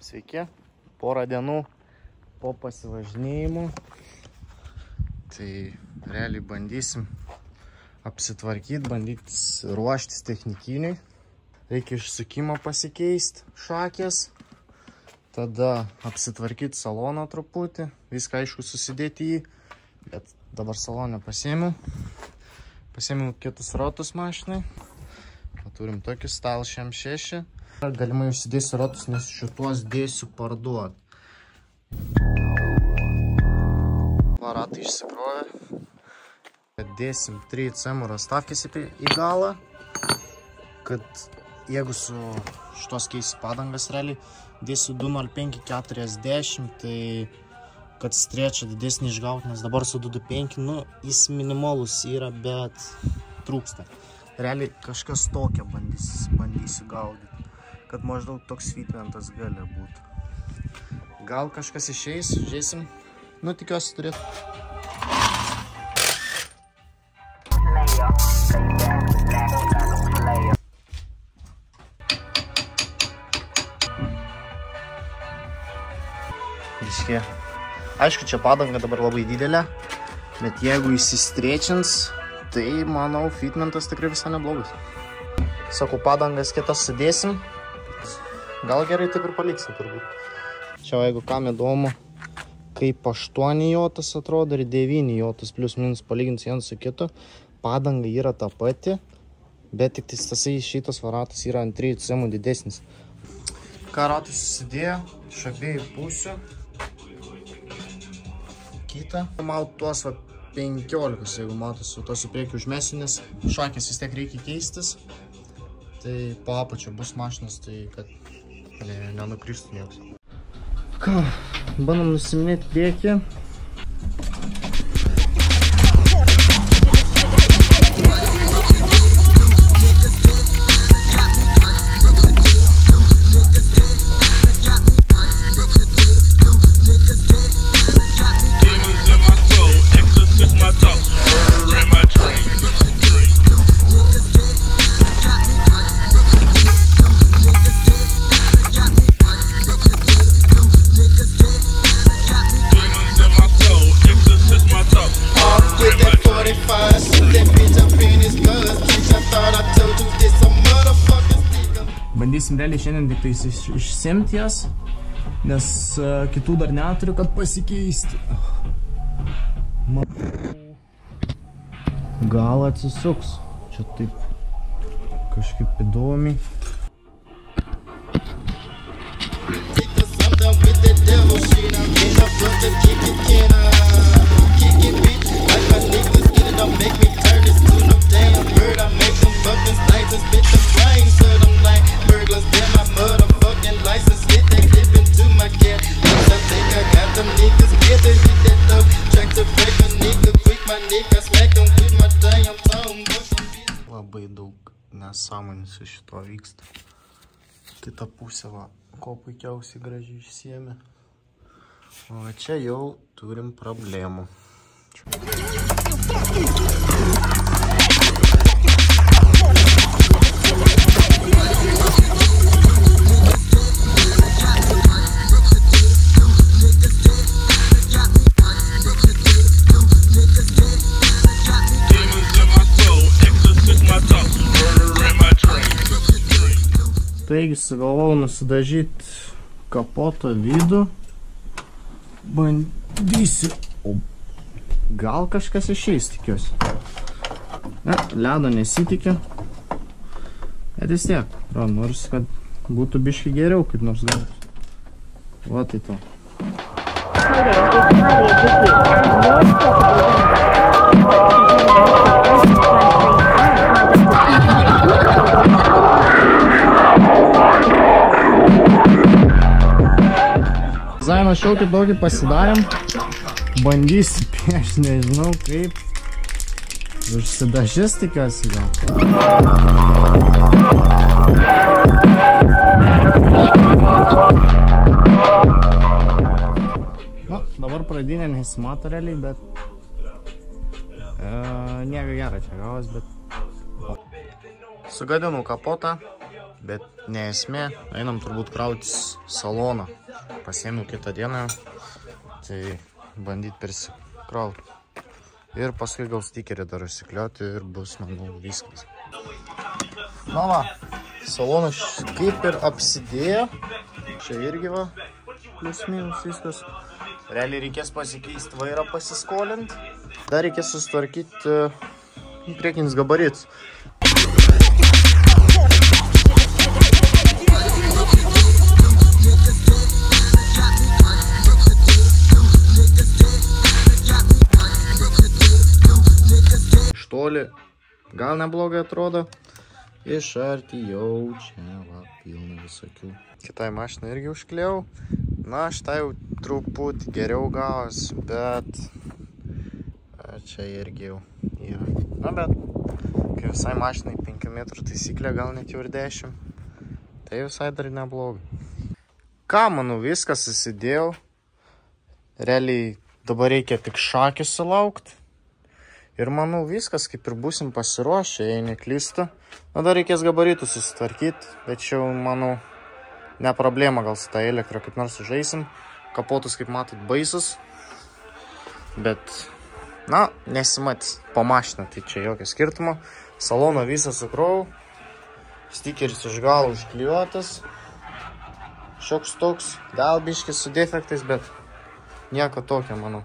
Sveiki, porą dienų po pasivažinėjimų. Tai realiai bandysim apsitvarkyti, bandyti ruoštis technikiniui. Reikia išsukimą pasikeisti, šakės. Tada apsitvarkyti saloną truputį. Viską aišku susidėti jį. Bet dabar saloną pasiėmiau. Pasiėmiau kitus ratus mašinai. Turim tokį Style šem 6. Galimai užsidėsiu ratus, nes šituos dėsiu parduoti. Ratai išsikrovė. Dėsim 3 cm rastavkės į galą. Kad jeigu su šitos keisi padangas realiai, dėsiu 205/40, tai kad strečą didesnį išgauti, nes dabar su 225, nu, jis minimalus yra, bet trūksta. Realiai kažkas tokia bandysiu gaudyti, kad maždaug toks fitmentas gali būti. Gal kažkas išeis, žiūrėsim. Nu, tikiuosi turėtų. Iškė. Aišku, čia padanga dabar labai didelė, bet jeigu įsistrėčins, tai, manau, fitmentas tikrai visai neblogas. Sakau, padangas kitas sudėsim. Gal gerai taip ir paliksim turbūt. Čia, jeigu kam įdomu, kaip 8 jotas atrodo ir 9 jotas, plius minus palyginti vienas su kitu. Padanga yra ta pati, bet tik šitas ratas yra ant 3 cm didesnis. Ką ratus susidėjo, iš abiejų pusių. Kitą. Maut tuos 15, jeigu matosi, tuos į priekį užmesiu, nes šakės vis tiek reikia keistis. Tai po apačio bus mašinas, tai kad nenukristų niekas. Ką, bandom nusiminėti priekį. Bandysim realiai šiandien tik tais išsemti jas, nes kitų dar neturiu, kad pasikeisti. Gal atsisuks. Čia taip kažkaip įdomiai. Labai daug nesąmonių su šito vyksta. Kita pusė, va, ko puikiausiai gražiai išsiėmė. O čia jau turim problemų. Taigi sugalvojau nusidažyti kapoto vidų. Bandysiu. Gal kažkas išeis, tikiuosi. Ne, ledo nesitikiu. Bet vis tiek, nors kad būtų biškai geriau, kaip nors gauti. Va tai to. Dizainą šiokį tokį pasidarėm. Bandysiu piešti, nežinau kaip. Užsidažys tikiuosi gal. Na, dabar pradinė nesimato realiai, bet nieko gero čia gavos, bet... Sugadinau kapotą. bet ne esmė. Einam turbūt krautis saloną. Pasiėmiau kitą dieną, tai bandyt persikrauti. Ir paskui gal stikerį dar užsikliuoti ir bus, manau, viskas. Na va, salonas kaip ir apsidėjo. Čia irgi va, plius minus viskas. Realiai reikės pasikeisti vairą, pasiskolinti. Dar reikės susitvarkyti priekinis gabaritus. Iš toli gal neblogai atrodo. Iš arti jau čia va, pilna visokių. Kitai mašinai irgi užkliejau. Na, štai jau truputį geriau gavos, bet čia irgi jau yra. Na, bet kai visai mašinai 5 metrų taisyklė, gal net jau ir 10. Tai visai dar neblogai. Ką, manau, viskas susidėjau. Realiai dabar reikia tik šakį sulaukti. Ir manau, viskas kaip ir būsim pasiruošę, jei neklystu. Na, dar reikės gabaritų susitvarkyti, bet čia jau, manau, ne problema, gal su tą elektrą kaip nors sužaisim. Kapotus, kaip matot, baisus. Bet, na, nesimatys po mašiną, tai čia jokio skirtumo. Saloną visą sukrau. Stikeris iš galo užklijuotas. Šioks toks, gal biškis su defektais, bet nieko tokio, manau.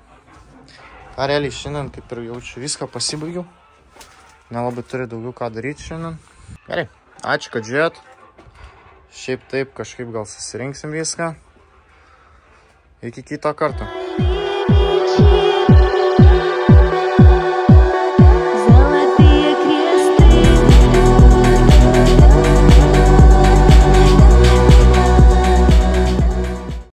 Ką realiai šiandien, kaip ir jaučiu, viską pasibaigiau. Nelabai turiu daugiau ką daryti šiandien. Gerai, ačiū, kad žiūrėt. Šiaip taip kažkaip gal susirinksim viską. Iki kito karto.